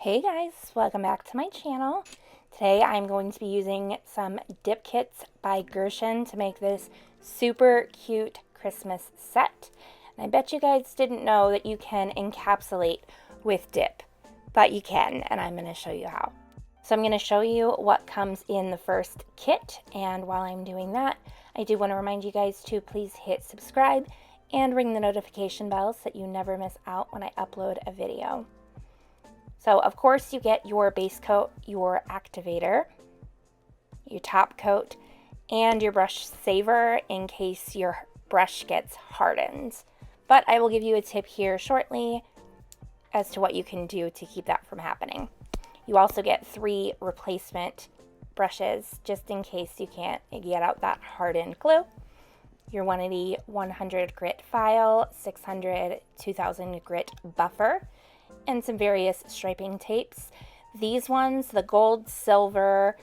Hey guys, welcome back to my channel. Today I'm going to be using some dip kits by Gerhion to make this super cute Christmas set. And I bet you guys didn't know that you can encapsulate with dip, but you can, and I'm going to show you how. So I'm going to show you what comes in the first kit, and while I'm doing that, I do want to remind you guys to please hit subscribe and ring the notification bell so that you never miss out when I upload a video. So of course you get your base coat, your activator, your top coat, and your brush saver in case your brush gets hardened. But I will give you a tip here shortly as to what you can do to keep that from happening. You also get 3 replacement brushes just in case you can't get out that hardened glue. Your 180 100 grit file, 600 2000 grit buffer, and some various striping tapes. These ones, the gold, silver,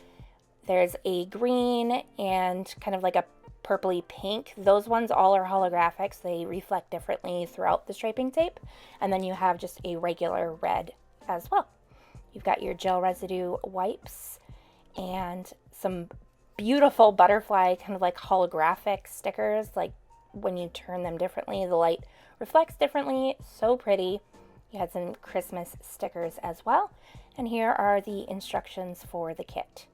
there's a green and kind of like a purpley pink. Those ones all are holographic, so they reflect differently throughout the striping tape. And then you have just a regular red as well. You've got your gel residue wipes and some beautiful butterfly kind of like holographic stickers. Like when you turn them differently, the light reflects differently. So pretty. You had some Christmas stickers as well. And here are the instructions for the kit.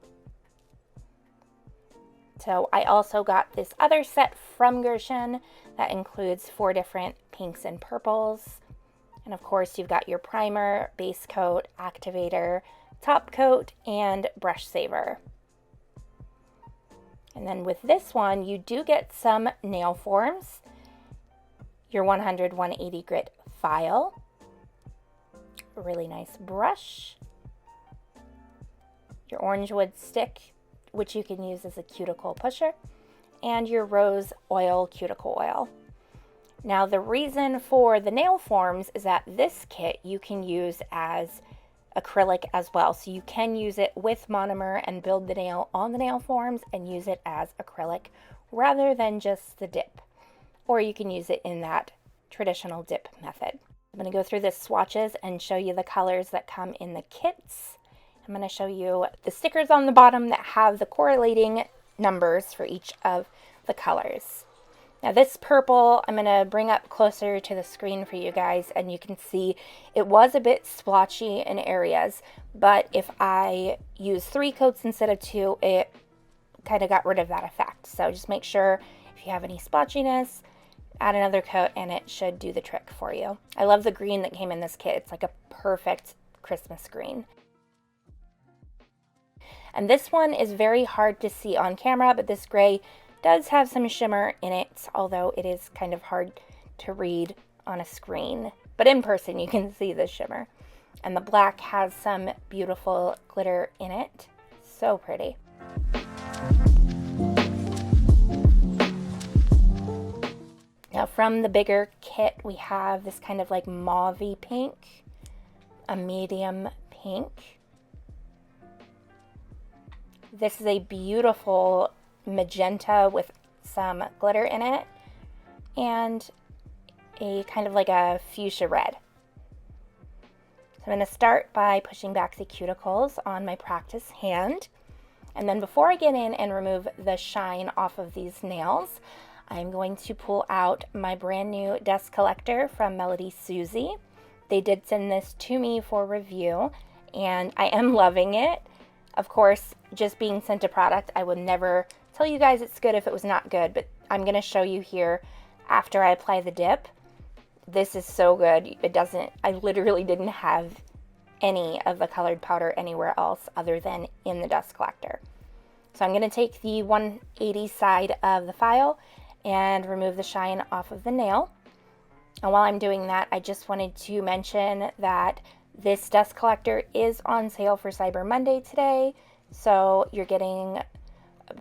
So I also got this other set from Gerhion that includes 4 different pinks and purples. And of course you've got your primer, base coat, activator, top coat, and brush saver. And then with this one, you do get some nail forms, your 100 180 grit file, a really nice brush, your orange wood stick, which you can use as a cuticle pusher, and your rose oil cuticle oil. Now the reason for the nail forms is that this kit you can use as acrylic as well. So you can use it with monomer and build the nail on the nail forms and use it as acrylic rather than just the dip. Or you can use it in that traditional dip method. I'm going to go through the swatches and show you the colors that come in the kits. I'm going to show you the stickers on the bottom that have the correlating numbers for each of the colors. Now this purple, I'm going to bring up closer to the screen for you guys, and you can see it was a bit splotchy in areas, but if I use 3 coats instead of 2, it kind of got rid of that effect. So just make sure if you have any splotchiness, add another coat and it should do the trick for you. I love the green that came in this kit. It's like a perfect Christmas green. And this one is very hard to see on camera, but this gray does have some shimmer in it, although it is kind of hard to read on a screen. But in person you can see the shimmer. And the black has some beautiful glitter in it. So pretty. Now from the bigger kit, we have this kind of like mauve-y pink, a medium pink. This is a beautiful magenta with some glitter in it, and a kind of like a fuchsia red. So I'm going to start by pushing back the cuticles on my practice hand. And then before I get in and remove the shine off of these nails, I'm going to pull out my brand new dust collector from MelodySusie. They did send this to me for review, and I am loving it. Of course, just being sent a product, I would never tell you guys it's good if it was not good, but I'm going to show you here after I apply the dip. This is so good. I literally didn't have any of the colored powder anywhere else other than in the dust collector. So I'm going to take the 180 side of the file and remove the shine off of the nail. And while I'm doing that, I just wanted to mention that this dust collector is on sale for Cyber Monday today, so you're getting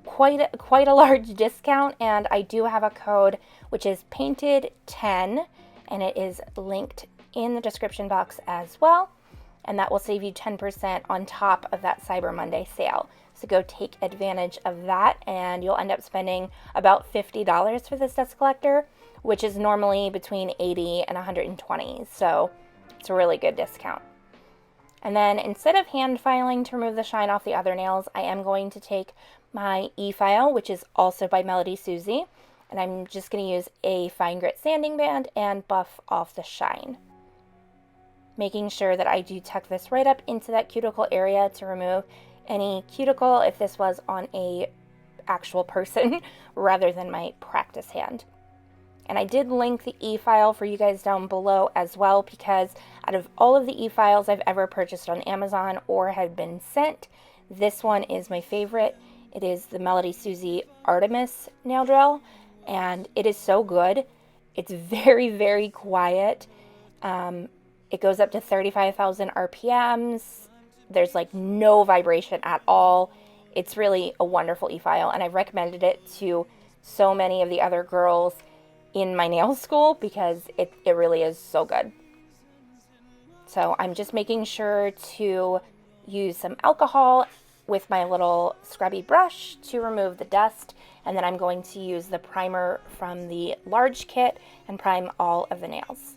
quite a large discount, and I do have a code which is painted10, and it is linked in the description box as well, and that will save you 10% on top of that Cyber Monday sale. So go take advantage of that, and you'll end up spending about $50 for this dust collector, which is normally between $80 and $120. So it's a really good discount. And then instead of hand filing to remove the shine off the other nails, I am going to take my e-file, which is also by MelodySusie, and I'm just going to use a fine grit sanding band and buff off the shine. Making sure that I do tuck this right up into that cuticle area to remove any cuticle if this was on a actual person rather than my practice hand. And I did link the e-file for you guys down below as well, because out of all of the e-files I've ever purchased on Amazon or had been sent, this one is my favorite. It is the MelodySusie Artemis nail drill, and it is so good. It's very, very quiet. It goes up to 35,000 RPMs. There's like no vibration at all. It's really a wonderful e-file, and I've recommended it to so many of the other girls in my nail school because it really is so good. So I'm just making sure to use some alcohol with my little scrubby brush to remove the dust, and then I'm going to use the primer from the large kit and prime all of the nails.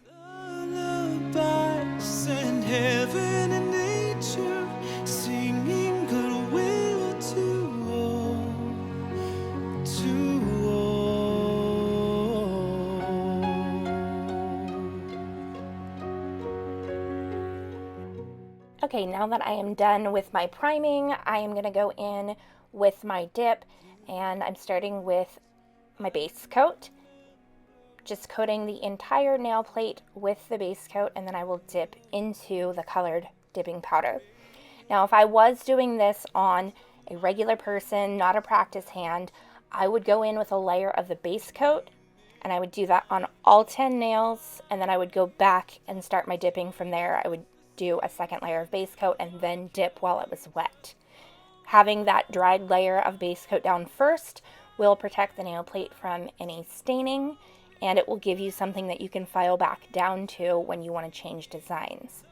Okay, now that I am done with my priming, I am going to go in with my dip, and I'm starting with my base coat. Just coating the entire nail plate with the base coat, and then I will dip into the colored dipping powder. Now, if I was doing this on a regular person, not a practice hand, I would go in with a layer of the base coat, and I would do that on all 10 nails, and then I would go back and start my dipping from there. I would do a second layer of base coat and then dip while it was wet. Having that dried layer of base coat down first will protect the nail plate from any staining, and it will give you something that you can file back down to when you want to change designs.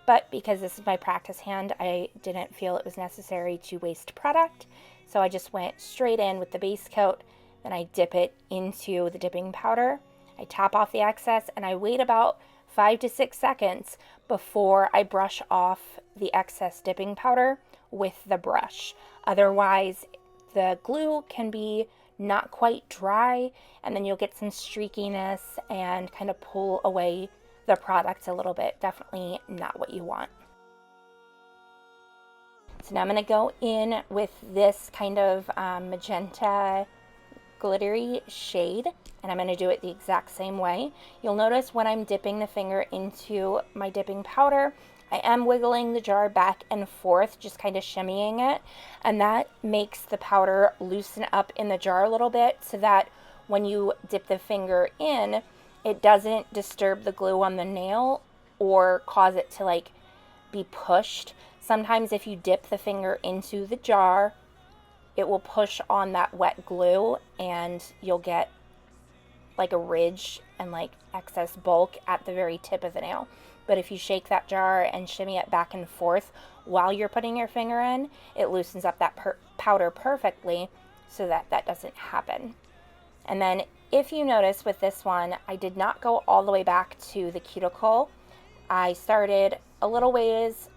But because this is my practice hand, I didn't feel it was necessary to waste product, so I just went straight in with the base coat, then I dip it into the dipping powder, I tap off the excess, and I wait about 5 to 6 seconds before I brush off the excess dipping powder with the brush. Otherwise, the glue can be not quite dry, and then you'll get some streakiness and kind of pull away the product a little bit. Definitely not what you want. So now I'm going to go in with this kind of magenta glittery shade, and I'm going to do it the exact same way. You'll notice when I'm dipping the finger into my dipping powder, I am wiggling the jar back and forth, just kind of shimmying it, and that makes the powder loosen up in the jar a little bit so that when you dip the finger in, it doesn't disturb the glue on the nail or cause it to like be pushed. Sometimes if you dip the finger into the jar, it will push on that wet glue and you'll get like a ridge and like excess bulk at the very tip of the nail. But if you shake that jar and shimmy it back and forth while you're putting your finger in, it loosens up that powder perfectly so that that doesn't happen. And then if you notice with this one, I did not go all the way back to the cuticle. I started a little ways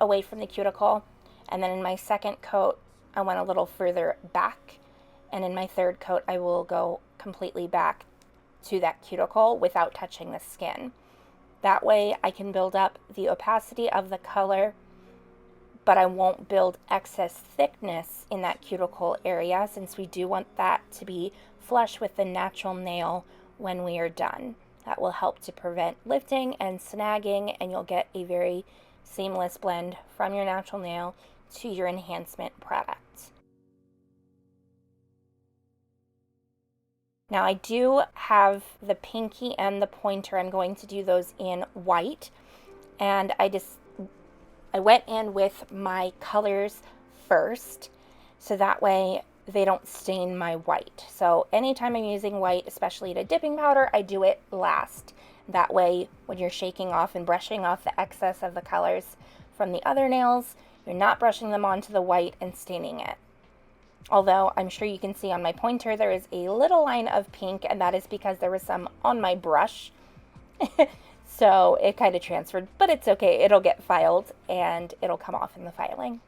away from the cuticle, and then in my second coat, I went a little further back, and in my third coat, I will go completely back to that cuticle without touching the skin. That way I can build up the opacity of the color, but I won't build excess thickness in that cuticle area, since we do want that to be flush with the natural nail when we are done. That will help to prevent lifting and snagging, and you'll get a very seamless blend from your natural nail to your enhancement product. Now I do have the pinky and the pointer. I'm going to do those in white, and I went in with my colors first so that way they don't stain my white. So anytime I'm using white, especially to dipping powder, I do it last. That way when you're shaking off and brushing off the excess of the colors from the other nails, You're not brushing them onto the white and staining it. Although I'm sure you can see on my pointer there is a little line of pink, and that is because there was some on my brush. So it kind of transferred, but it's okay. It'll get filed and it'll come off in the filing.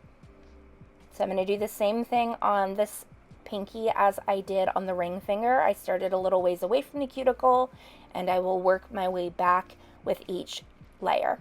So I'm going to do the same thing on this pinky as I did on the ring finger. I started a little ways away from the cuticle, and I will work my way back with each layer.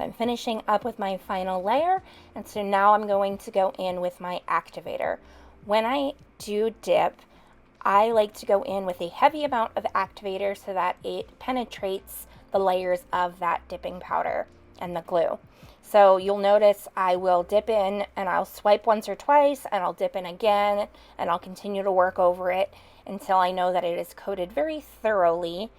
I'm finishing up with my final layer, and so now I'm going to go in with my activator. When I do dip, I like to go in with a heavy amount of activator so that it penetrates the layers of that dipping powder and the glue. So you'll notice I will dip in and I'll swipe once or twice, and I'll dip in again, and I'll continue to work over it until I know that it is coated very thoroughly.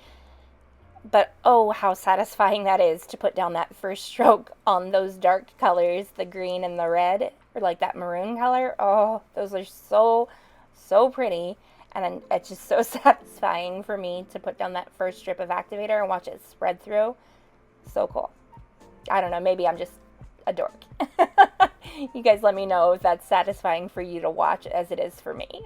But oh, how satisfying that is to put down that first stroke on those dark colors, the green and the red, or like that maroon color. Oh, those are so pretty. And it's just so satisfying for me to put down that first strip of activator and watch it spread through. So cool. I don't know, maybe I'm just a dork. You guys let me know if that's satisfying for you to watch as it is for me.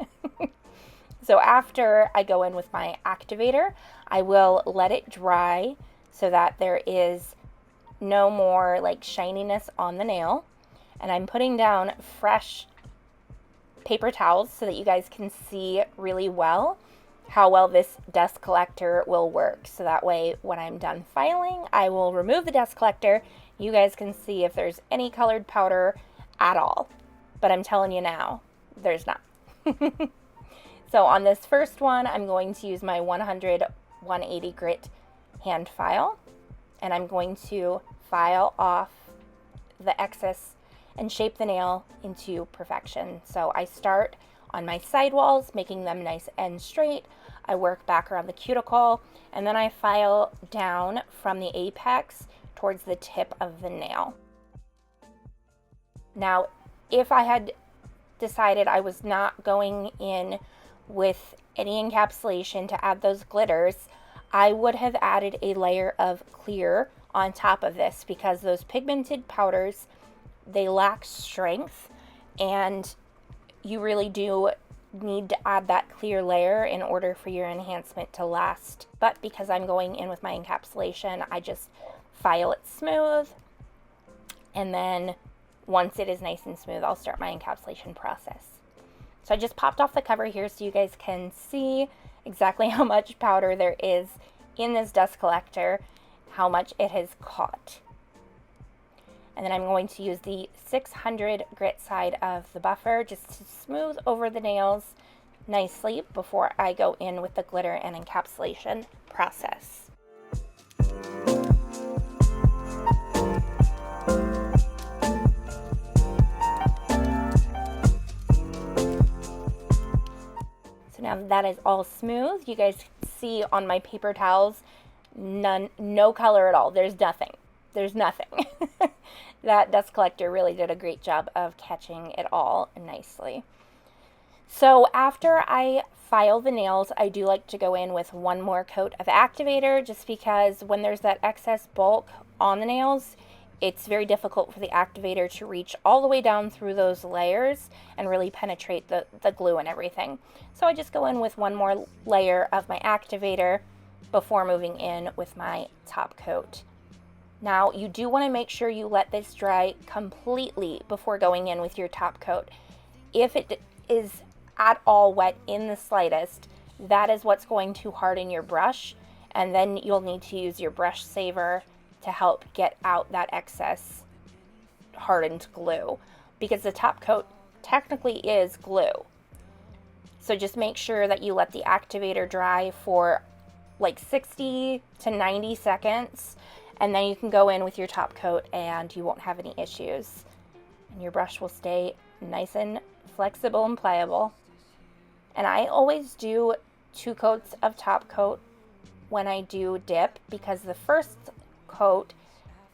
So after I go in with my activator, I will let it dry so that there is no more like shininess on the nail. And I'm putting down fresh paper towels so that you guys can see really well how well this dust collector will work. So that way when I'm done filing, I will remove the dust collector. You guys can see if there's any colored powder at all. But I'm telling you now, there's not. So on this first one, I'm going to use my 100-180 grit hand file, and I'm going to file off the excess and shape the nail into perfection. So I start on my sidewalls, making them nice and straight. I work back around the cuticle, and then I file down from the apex towards the tip of the nail. Now, if I had decided I was not going in with any encapsulation to add those glitters, I would have added a layer of clear on top of this, because those pigmented powders, they lack strength, and you really do need to add that clear layer in order for your enhancement to last. But because I'm going in with my encapsulation, I just file it smooth, and then once it is nice and smooth, I'll start my encapsulation process. So I just popped off the cover here so you guys can see exactly how much powder there is in this dust collector, how much it has caught. And then I'm going to use the 600 grit side of the buffer just to smooth over the nails nicely before I go in with the glitter and encapsulation process. So now that is all smooth, you guys can see on my paper towels, no color at all. There's nothing. That dust collector really did a great job of catching it all nicely. So after I file the nails, I do like to go in with one more coat of activator, just because when there's that excess bulk on the nails, it's very difficult for the activator to reach all the way down through those layers and really penetrate the glue and everything. So I just go in with one more layer of my activator before moving in with my top coat. Now, you do want to make sure you let this dry completely before going in with your top coat. If it is at all wet in the slightest, that is what's going to harden your brush, and then you'll need to use your brush saver to help get out that excess hardened glue. because the top coat technically is glue. So just make sure that you let the activator dry for like 60 to 90 seconds, and then you can go in with your top coat and you won't have any issues. And your brush will stay nice and flexible and pliable. And I always do 2 coats of top coat when I do dip, because the first coat,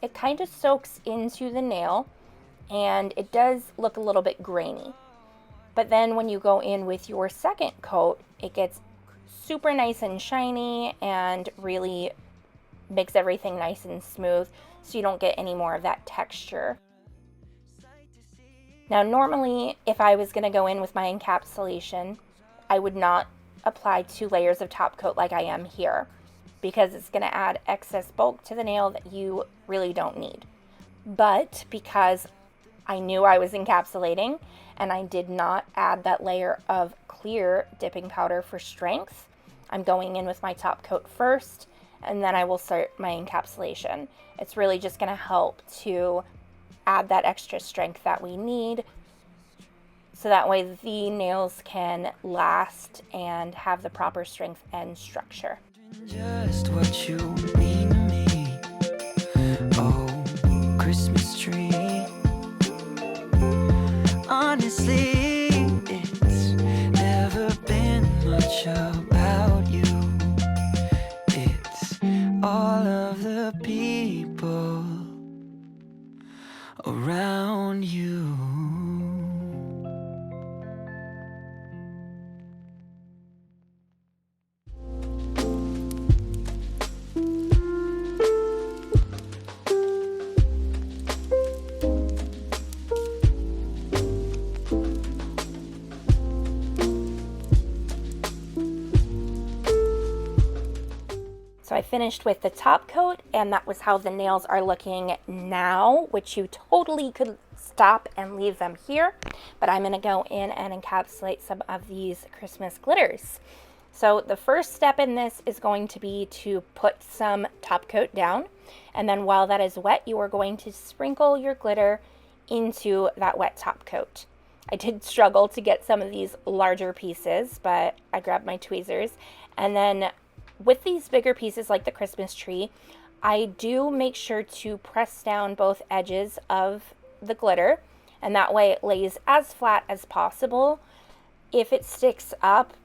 it kind of soaks into the nail and it does look a little bit grainy. But then when you go in with your second coat, it gets super nice and shiny and really makes everything nice and smooth, so you don't get any more of that texture. Now normally, if I was going to go in with my encapsulation, I would not apply 2 layers of top coat like I am here, because it's going to add excess bulk to the nail that you really don't need. But because I knew I was encapsulating and I did not add that layer of clear dipping powder for strength, I'm going in with my top coat first, and then I will start my encapsulation. It's really just going to help to add that extra strength that we need, so that way the nails can last and have the proper strength and structure. Just what you mean to me. Oh, Christmas tree. Honestly, it's never been much about you. It's all of the people around you. So I finished with the top coat, and that was how the nails are looking now, which you totally could stop and leave them here, but I'm going to go in and encapsulate some of these Christmas glitters. So the first step in this is going to be to put some top coat down, and then while that is wet, you are going to sprinkle your glitter into that wet top coat. I did struggle to get some of these larger pieces, but I grabbed my tweezers. And then with these bigger pieces like the Christmas tree, I do make sure to press down both edges of the glitter, and that way it lays as flat as possible. If it sticks up,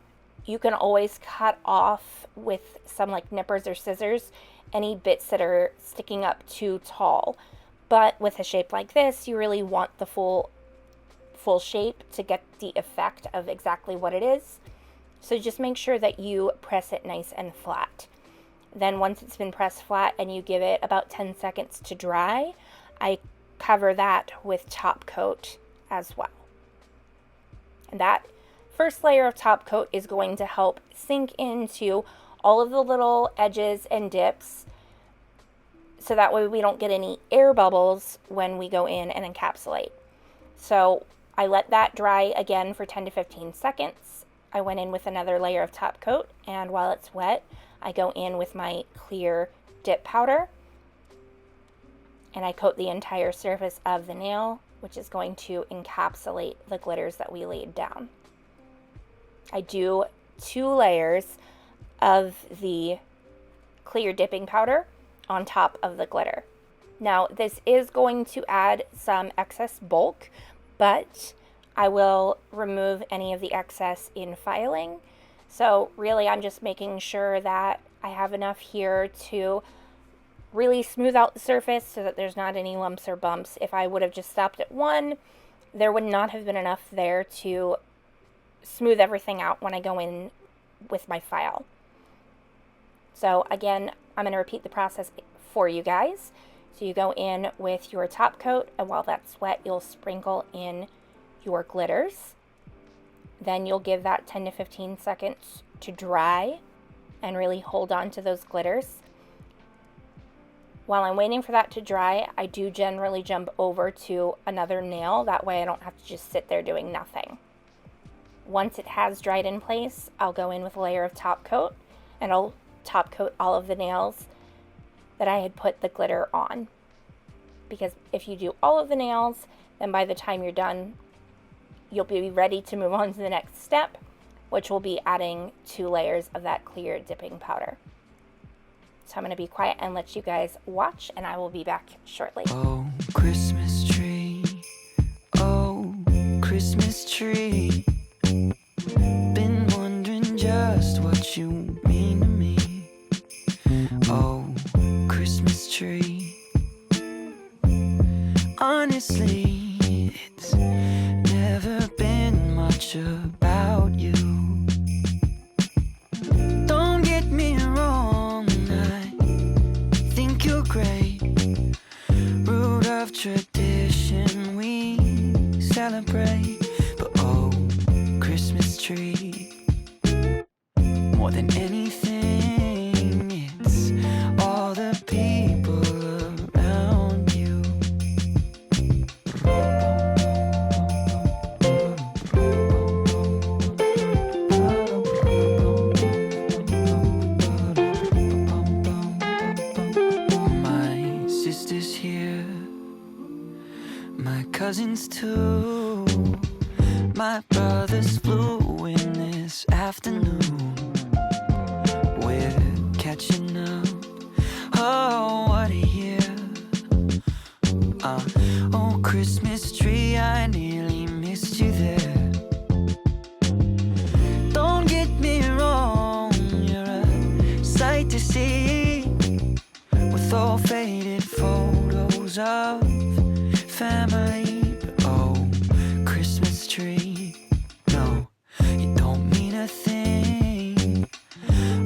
you can always cut off with some like nippers or scissors any bits that are sticking up too tall. But with a shape like this, you really want the full shape to get the effect of exactly what it is. So just make sure that you press it nice and flat. Then once it's been pressed flat and you give it about 10 seconds to dry, I cover that with top coat as well. And that first layer of top coat is going to help sink into all of the little edges and dips, so that way we don't get any air bubbles when we go in and encapsulate. So I let that dry again for 10 to 15 seconds. I went in with another layer of top coat, and while it's wet, I go in with my clear dip powder, and I coat the entire surface of the nail, which is going to encapsulate the glitters that we laid down. I do 2 layers of the clear dipping powder on top of the glitter. Now, this is going to add some excess bulk, but I will remove any of the excess in filing. So really, I'm just making sure that I have enough here to really smooth out the surface so that there's not any lumps or bumps. If I would have just stopped at 1, there would not have been enough there to smooth everything out when I go in with my file. So again, I'm going to repeat the process for you guys. So you go in with your top coat, and while that's wet, you'll sprinkle in your glitters. Then you'll give that 10 to 15 seconds to dry and really hold on to those glitters. While I'm waiting for that to dry, I do generally jump over to another nail. That way I don't have to just sit there doing nothing. Once it has dried in place, I'll go in with a layer of top coat, and I'll top coat all of the nails that I had put the glitter on. Because if you do all of the nails, then by the time you're done, you'll be ready to move on to the next step, which will be adding 2 layers of that clear dipping powder. So I'm going to be quiet and let you guys watch, and I will be back shortly. Oh, Christmas tree. Oh, Christmas tree. Been wondering just what you mean to me. Oh, Christmas tree. Honestly, it's never been much about you. Don't get me wrong, I think you're great. Root of tradition we celebrate. But oh, Christmas tree, more than anything, it's all the people around you. My sister's here, my cousins too. My brothers flew in this afternoon. We're catching up. Oh, what a year. Oh, Christmas tree, I nearly missed you there. Don't get me wrong, you're a sight to see. With all faded photos of family. But oh, Christmas tree, no, you don't mean a thing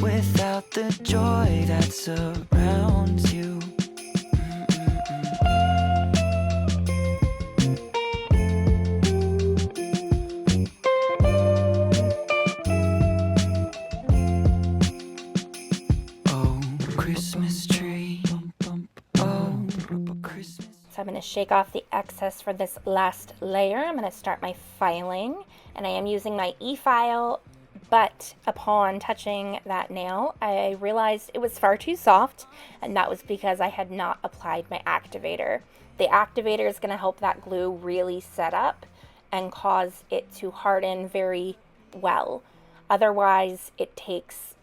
without the joy that surrounds you. Oh, Christmas tree. Oh, Christmas. So I'm going to shake off the excess for this last layer. I'm going to start my filing, and I am using my e-file, but upon touching that nail, I realized it was far too soft, and that was because I had not applied my activator. The activator is going to help that glue really set up and cause it to harden very well. Otherwise, it takes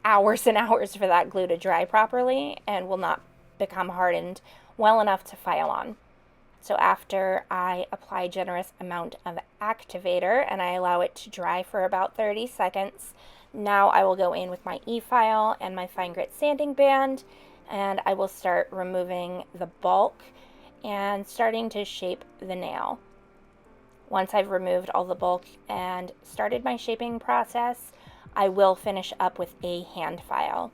hours and hours for that glue to dry properly and will not become hardened well enough to file on. So after I apply a generous amount of activator and I allow it to dry for about 30 seconds, now I will go in with my e-file and my fine grit sanding band, and I will start removing the bulk and starting to shape the nail. Once I've removed all the bulk and started my shaping process, I will finish up with a hand file.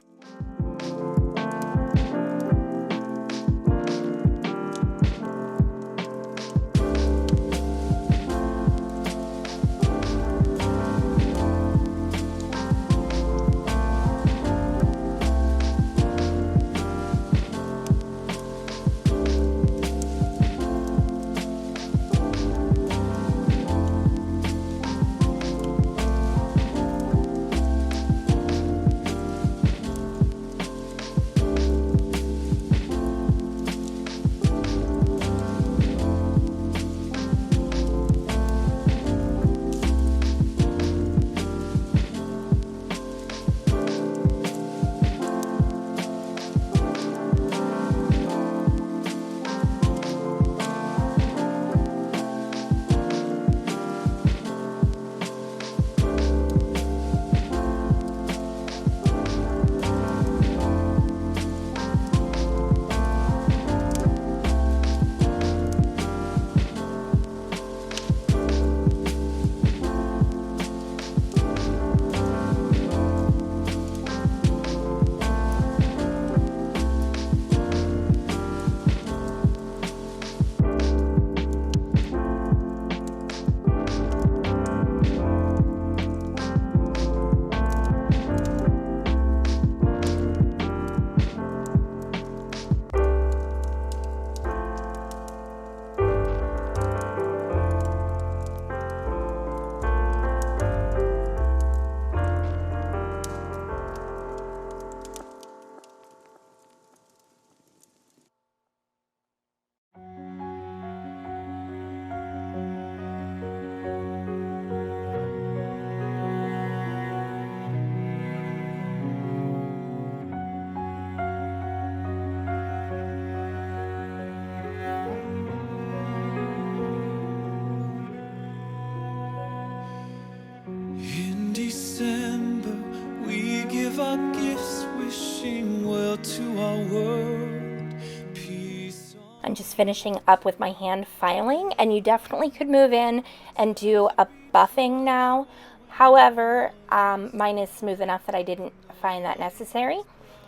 reveal to our world peace. I'm just finishing up with my hand filing, and you definitely could move in and do a buffing now. However, mine is smooth enough that I didn't find that necessary.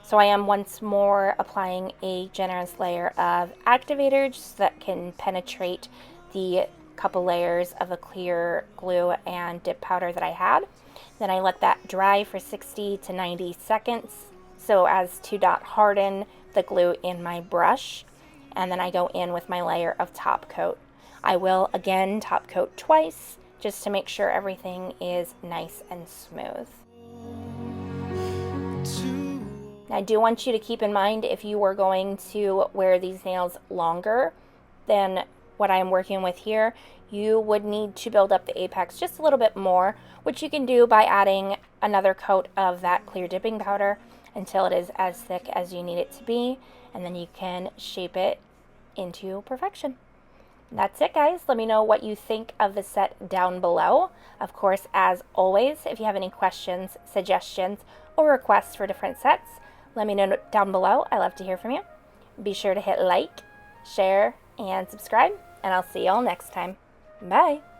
So I am once more applying a generous layer of activator just that can penetrate the couple layers of the clear glue and dip powder that I had. Then I let that dry for 60 to 90 seconds so as to not harden the glue in my brush. And then I go in with my layer of top coat. I will again top coat twice just to make sure everything is nice and smooth. I do want you to keep in mind, if you were going to wear these nails longer than what I'm working with here, you would need to build up the apex just a little bit more, which you can do by adding another coat of that clear dipping powder until it is as thick as you need it to be, and then you can shape it into perfection. That's it, guys. Let me know what you think of the set down below. Of course, as always, if you have any questions, suggestions, or requests for different sets, let me know down below. I love to hear from you. Be sure to hit like, share, and subscribe, and I'll see y'all next time. Bye!